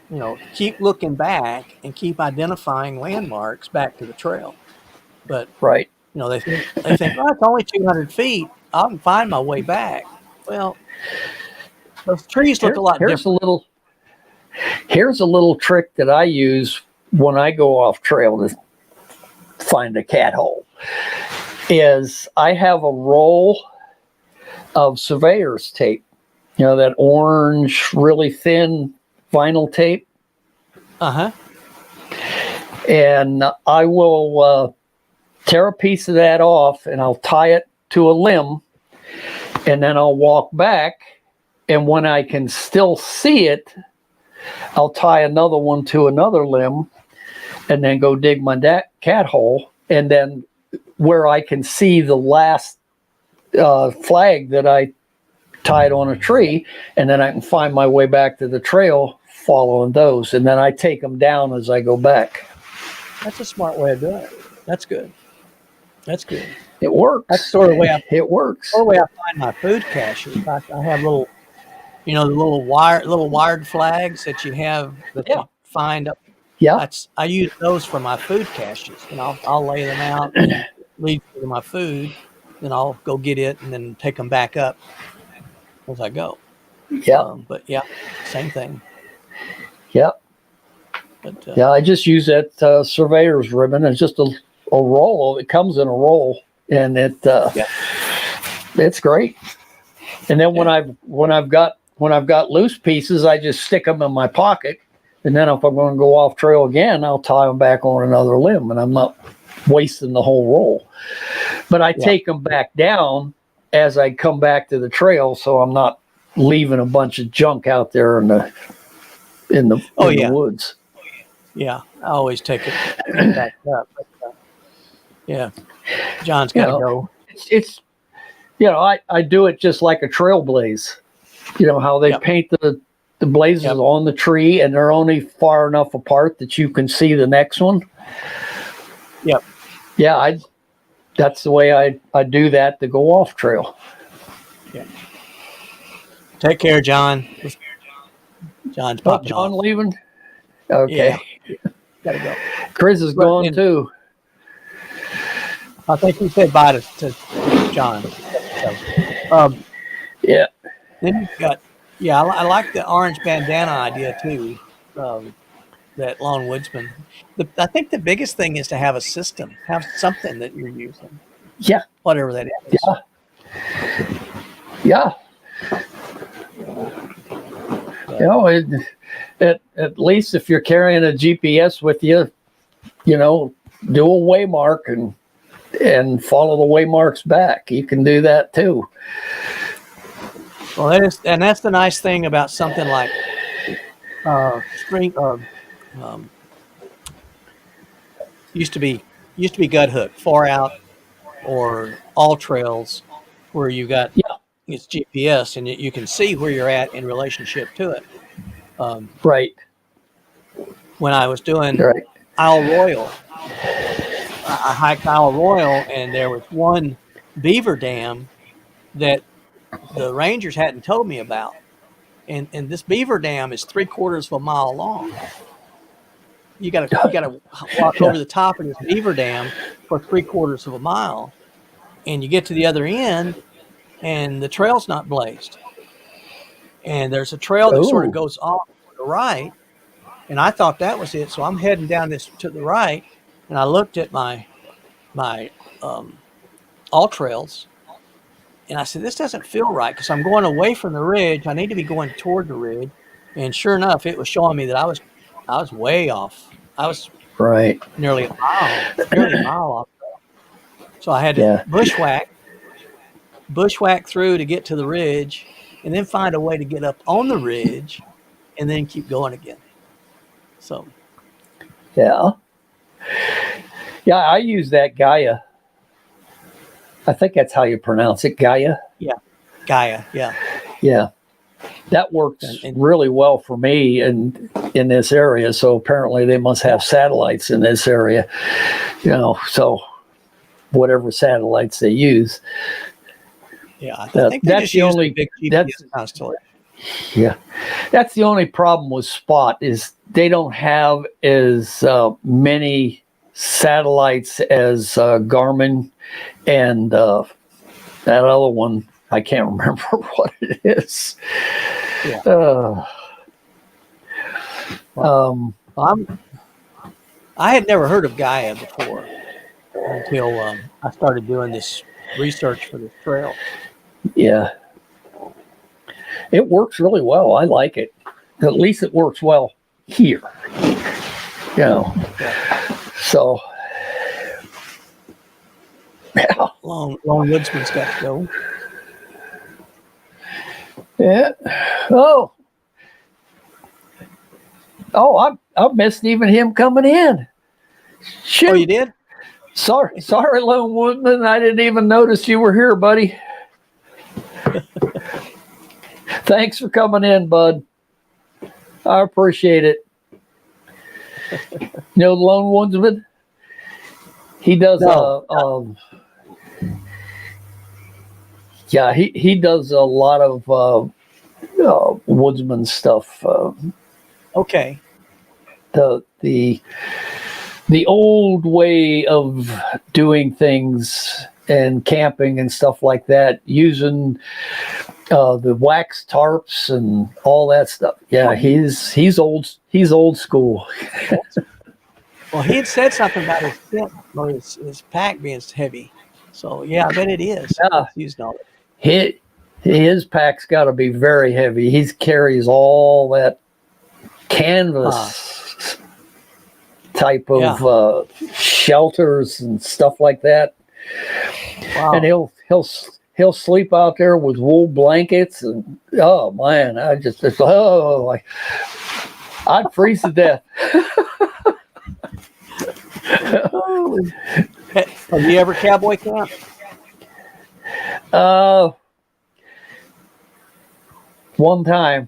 keep looking back and keep identifying landmarks back to the trail. But right. They think, it's only 200 feet. I can find my way back. Well, those trees look a lot different. Here's a little trick that I use when I go off trail to find a cat hole. Is I have a roll of surveyor's tape. That orange, really thin vinyl tape. Uh-huh. And I will tear a piece of that off, and I'll tie it to a limb, and then I'll walk back and when I can still see it, I'll tie another one to another limb and then go dig my cat hole. And then where I can see the last flag that I tied on a tree, and then I can find my way back to the trail following those. And then I take them down as I go back. That's a smart way of doing it. That's good. That's good. It works. That's sort of the way it works. the way I find my food caches. I have little, the little wired flags that you have that you find up. Yeah. I use those for my food caches, and I'll lay them out and lead to my food. Then I'll go get it and then take them back up as I go. Yeah. But yeah, same thing. Yeah. But, yeah, I just use that surveyor's ribbon. It's just a roll. It comes in a roll, and it's great. And then when I've got loose pieces, I just stick them in my pocket. And then if I'm going to go off trail again, I'll tie them back on another limb, and I'm not wasting the whole roll. But I take them back down as I come back to the trail, so I'm not leaving a bunch of junk out there in the woods. Yeah, I always take it back up. But, yeah, John's got to go. It's I do it just like a trail blaze. How they paint the blazes on the tree, and they're only far enough apart that you can see the next one. Yep. Yeah, that's the way I do that to go off trail. Yeah. Take care, John. John's popping John off. leaving? Okay. Yeah. Gotta go. Chris is gone too. I think he said bye to John. So, yeah. Then you've got, I like the orange bandana idea too. That Lone Woodsman. I think the biggest thing is to have a system, have something that you're using. Yeah. Whatever that is. Yeah. At least if you're carrying a GPS with you, do a waymark and follow the waymarks back. You can do that too. Well, that's the nice thing about something like used to be Gut Hook, Far Out, or All Trails, where you got it's GPS and you can see where you're at in relationship to it. Right. When I was doing Isle Royal, I hiked Isle Royal, and there was one beaver dam that the rangers hadn't told me about. And this beaver dam is 3/4 of a mile long. You gotta walk over the top of this beaver dam for 3/4 of a mile, and you get to the other end, and the trail's not blazed. And there's a trail that sort of goes off to the right, and I thought that was it. So I'm heading down this to the right, and I looked at my All Trails, and I said, this doesn't feel right because I'm going away from the ridge. I need to be going toward the ridge. And sure enough, it was showing me that I was way off. I was nearly a mile off. So I had to bushwhack through to get to the ridge, and then find a way to get up on the ridge, and then keep going again. So. Yeah, I use that Gaia. I think that's how you pronounce it, Gaia. Yeah, Gaia. Yeah. Yeah, that works really well for me in this area. So apparently they must have satellites in this area. So whatever satellites they use. Yeah, I think that's the only big GPS constellation. Yeah, that's the only problem with Spot is they don't have as many satellites as Garmin and that other one. I can't remember what it is. Yeah. I had never heard of Gaia before until I started doing this research for this trail. Yeah. It works really well. I like it. At least it works well here. So. Yeah. Lone Woodsman's got to go. Yeah. Oh, I missed even him coming in. Shoot. Oh, you did? Sorry, Lone Woodman. I didn't even notice you were here, buddy. Thanks for coming in, bud. I appreciate it. You know the Lone Woodsman? He does No. yeah, he does a lot of woodsman stuff. Okay. The old way of doing things and camping and stuff like that, using the wax tarps and all that stuff. Yeah, he's old school. Well, he had said something about his tent or his pack being heavy. So yeah, I bet it is. Yeah. It's used all His pack's got to be very heavy. He carries all that canvas type of shelters and stuff like that. Wow. And he'll sleep out there with wool blankets, and oh man, I'd freeze to death. Have you ever cowboy camped? One time.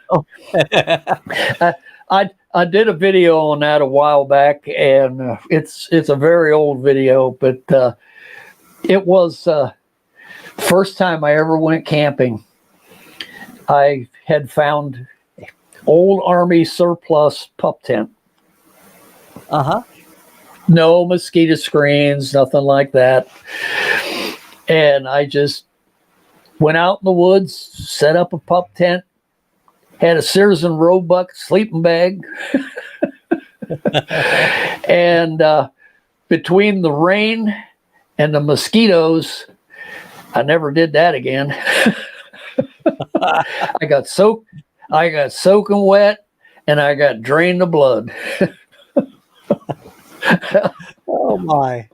Oh. I did a video on that a while back, and it's a very old video, but it was first time I ever went camping. I had found old Army surplus pup tent. No mosquito screens, nothing like that. And I just went out in the woods, set up a pup tent, had a Sears and Roebuck sleeping bag. And between the rain and the mosquitoes, I never did that again. I got soaking wet, and I got drained of blood. Oh my.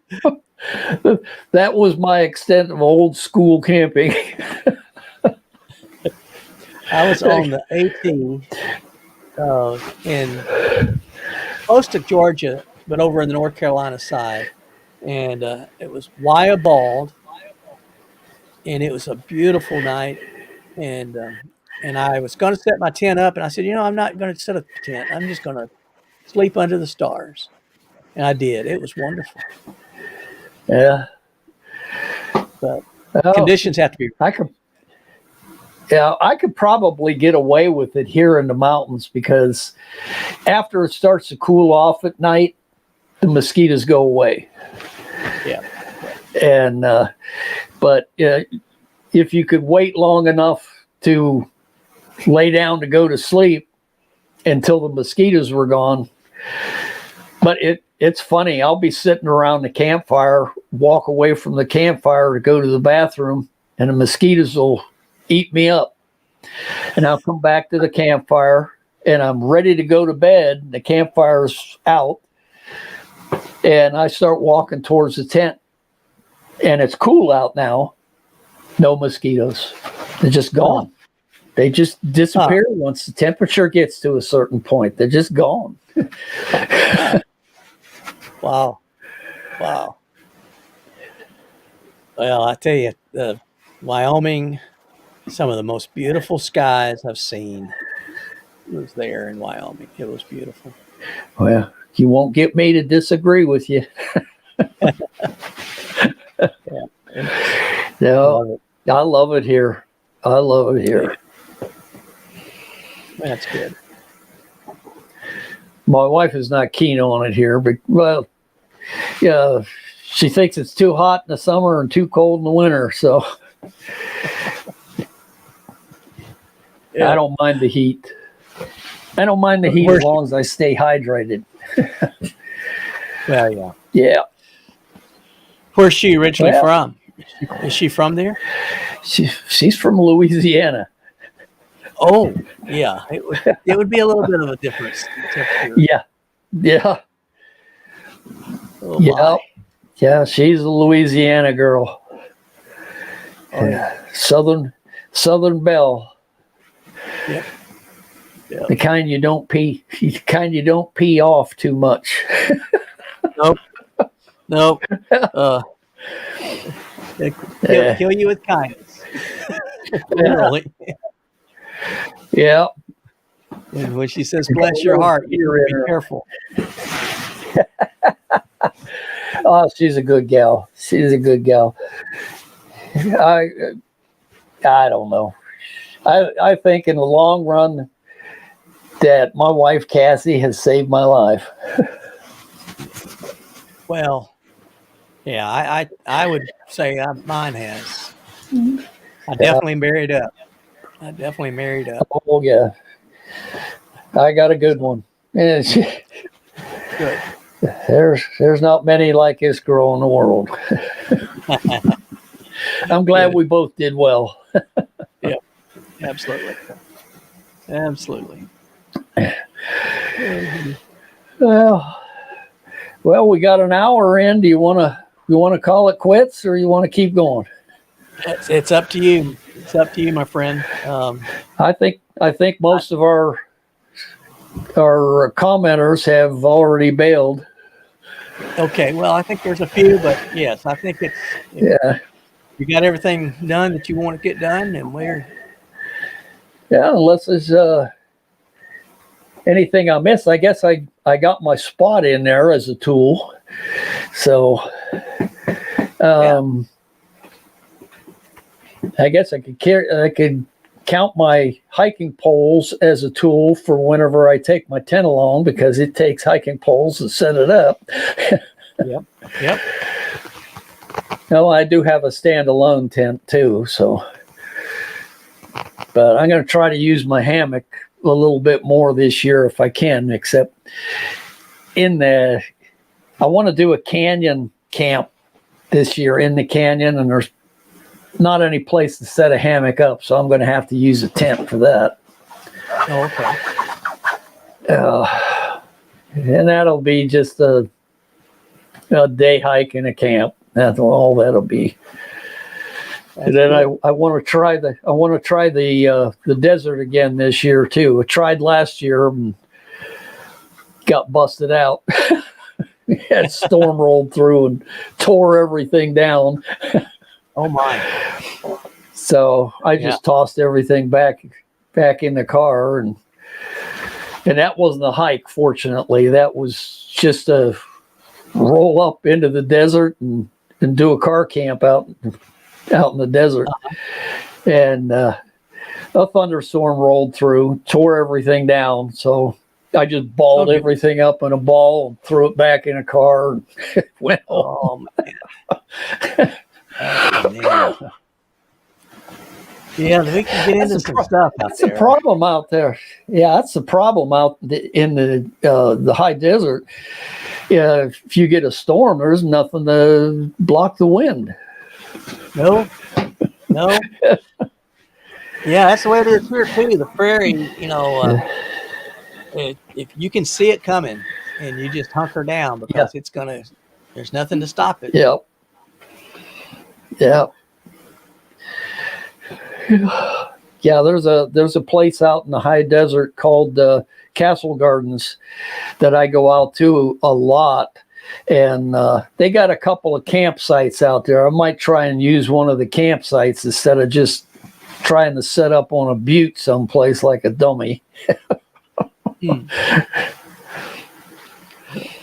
That was my extent of old school camping. I was on the AT in close to Georgia, but over in the North Carolina side. And it was Wyabald, and it was a beautiful night. And I was going to set my tent up, and I said, I'm not going to set up a tent. I'm just going to sleep under the stars. And I did. It was wonderful. Yeah. But conditions have to be. I could probably get away with it here in the mountains, because after it starts to cool off at night, the mosquitoes go away. Yeah. And but if you could wait long enough to lay down to go to sleep until the mosquitoes were gone. But it's funny. I'll be sitting around the campfire, walk away from the campfire to go to the bathroom, and the mosquitoes will eat me up. And I'll come back to the campfire, and I'm ready to go to bed. The campfire's out, and I start walking towards the tent, and it's cool out now. No mosquitoes. They're just gone. They just disappear once the temperature gets to a certain point. They're just gone. Wow. Well, I tell you, Wyoming, some of the most beautiful skies I've seen was there in Wyoming. It was beautiful. Well, you won't get me to disagree with you. No, I love it here. That's good. My wife is not keen on it here, but well, yeah, she thinks it's too hot in the summer and too cold in the winter. So I don't mind the heat. As long as I stay hydrated. Well, yeah. Yeah. Where's she originally from? Is she from there? She's from Louisiana. Oh, yeah. It would be a little bit of a difference. Yeah. Oh, my. Yeah. She's a Louisiana girl. Oh, yeah. Southern Southern Belle, Yep. Yep. the kind you don't pee off too much. Nope. Nope. They kill you with kindness. Literally. Yeah. And when she says bless your heart, you be careful. Oh, she's a good gal. She's a good gal. I don't know. I think in the long run that my wife Cassie has saved my life. Well, yeah, I would say mine has. I definitely married up. Oh yeah, I got a good one. And Good. there's not many like this girl in the world. I'm glad Good. we both did well. Yeah, absolutely. Well, we got an hour in. Do you want to call it quits, or you want to keep going? It's up to you. It's up to you, my friend. I think most of our commenters have already bailed. Okay. Well, I think there's a few, but yes, I think Yeah. You got everything done that you want to get done, and Unless there's anything I missed. I guess I got my spot in there as a tool. So I guess I could count my hiking poles as a tool for whenever I take my tent along, because it takes hiking poles to set it up. Yep. No, I do have a standalone tent too, so. But I'm going to try to use my hammock a little bit more this year if I can, except I want to do a canyon camp this year in the canyon, and there's not any place to set a hammock up, so I'm going to have to use a tent for that. Oh, okay. And that'll be just a day hike in a camp. That's all that'll be. And then I want to try the desert again this year too. I tried last year and got busted out. That storm rolled through and tore everything down. Oh my! So I just tossed everything back in the car, and that wasn't a hike. Fortunately, that was just a roll up into the desert and do a car camp out in the desert. And a thunderstorm rolled through, tore everything down. So I just balled everything up in a ball and threw it back in a car and went home. Oh, man. Yeah, we can get into some stuff out that's there. the problem out there. Yeah, that's the problem out in the high desert. Yeah, if you get a storm, there's nothing to block the wind. No. Yeah, that's the way it is here too. The prairie, if you can see it coming, and you just hunker down because there's nothing to stop it. Yeah. Yeah, there's a place out in the high desert called Castle Gardens that I go out to a lot, and they got a couple of campsites out there. I might try and use one of the campsites instead of just trying to set up on a butte someplace like a dummy.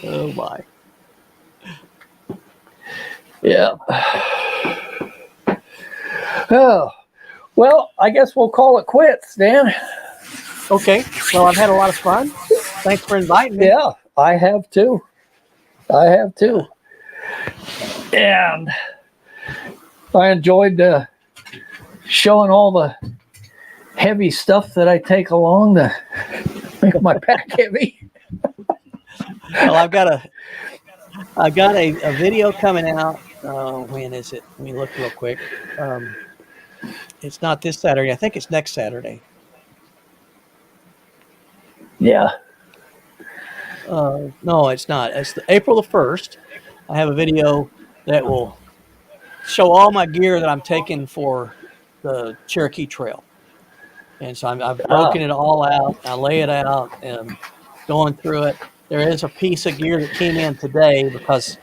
Oh my. Yeah. Oh, well, I guess we'll call it quits, Dan. Okay. Well, I've had a lot of fun. Thanks for inviting me. Yeah, I have too. And I enjoyed showing all the heavy stuff that I take along to make my pack heavy. Well, I've got a video coming out. When is it? Let me look real quick. It's not this Saturday. I think it's next Saturday. Yeah. No, it's not. It's April the 1st. I have a video that will show all my gear that I'm taking for the Cherokee Trail. And so I've broken it all out. I lay it out and going through it. There is a piece of gear that came in today because,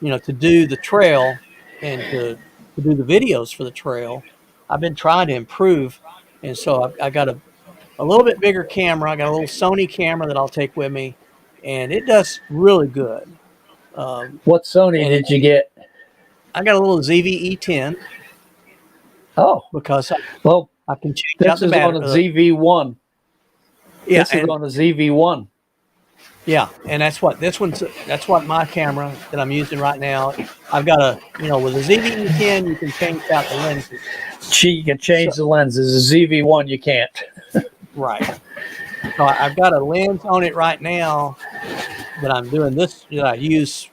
to do the trail and to do the videos for the trail, I've been trying to improve. And so I got a little bit bigger camera. I got a little Sony camera that I'll take with me, and it does really good. What Sony and did you get? I got a little ZV-E10 Oh, because well, I can change out this the is on a battery. ZV1. Yeah, This is on a ZV1. yeah, and that's what my camera that I'm using right now. I've got with a ZV-E10 you can change out the lenses. You can change the lenses. A ZV1 you can't. Right. So I've got a lens on it right now that I'm doing this that I use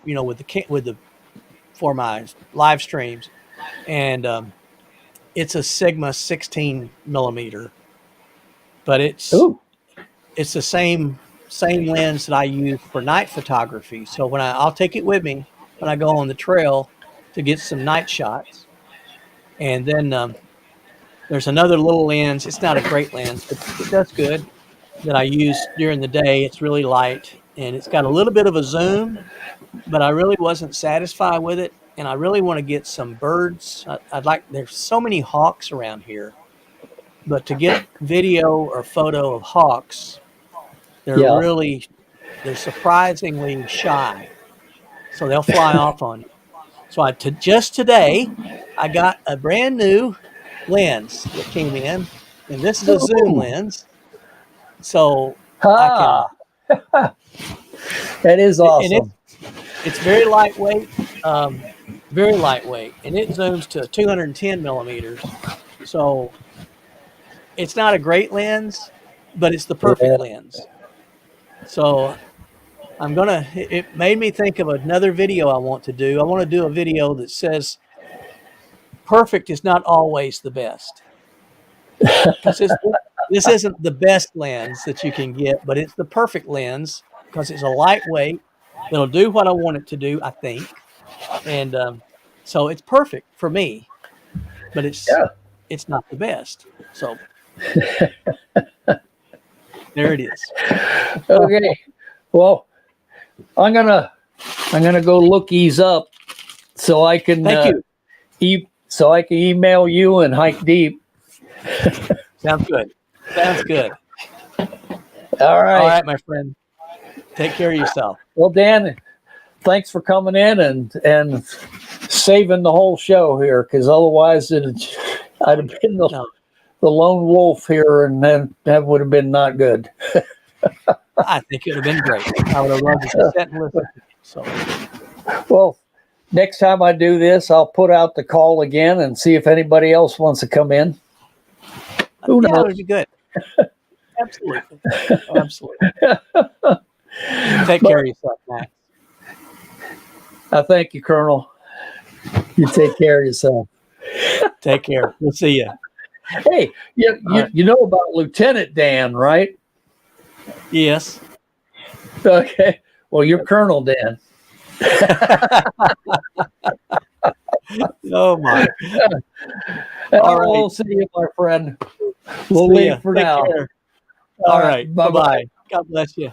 for my live streams, and it's a Sigma 16 millimeter, but it's the same lens that I use for night photography. So when I'll take it with me when I go on the trail to get some night shots, and then there's another little lens. It's not a great lens, but it does good, that I use during the day. It's really light and it's got a little bit of a zoom, but I really wasn't satisfied with it. And I really want to get some birds. There's so many hawks around here, but to get video or photo of hawks, they're surprisingly shy. So they'll fly off on you. So just today, I got a brand new lens that came in, and this is a zoom lens. So that is awesome. It's very lightweight, and it zooms to 210 millimeters. So it's not a great lens, but it's the perfect lens. So it made me think of another video I want to do. I want to do a video that says perfect is not always the best. Because this isn't the best lens that you can get, but it's the perfect lens because it's a lightweight. It'll do what I want it to do, I think. And so it's perfect for me, but it's not the best. So there it is. Okay. Well, I'm gonna go look these up so I can so I can email you and hike deep. Sounds good. All right, my friend. Take care of yourself. Well, Dan, thanks for coming in and saving the whole show here, because otherwise I'd have been the lone wolf here, and then that would have been not good. I think it would have been great. I would have loved to sit and listen. So, well, next time I do this, I'll put out the call again and see if anybody else wants to come in. Who knows? That would be good. Absolutely. Take care of yourself, Max. I thank you, Colonel. You take care of yourself. Take care. We'll see you. Hey, you know about Lieutenant Dan, right? Yes. Okay. Well, you're Colonel Dan. Oh my. All right. We'll see you, my friend. We'll leave for now. Care. All right. Bye-bye. God bless you.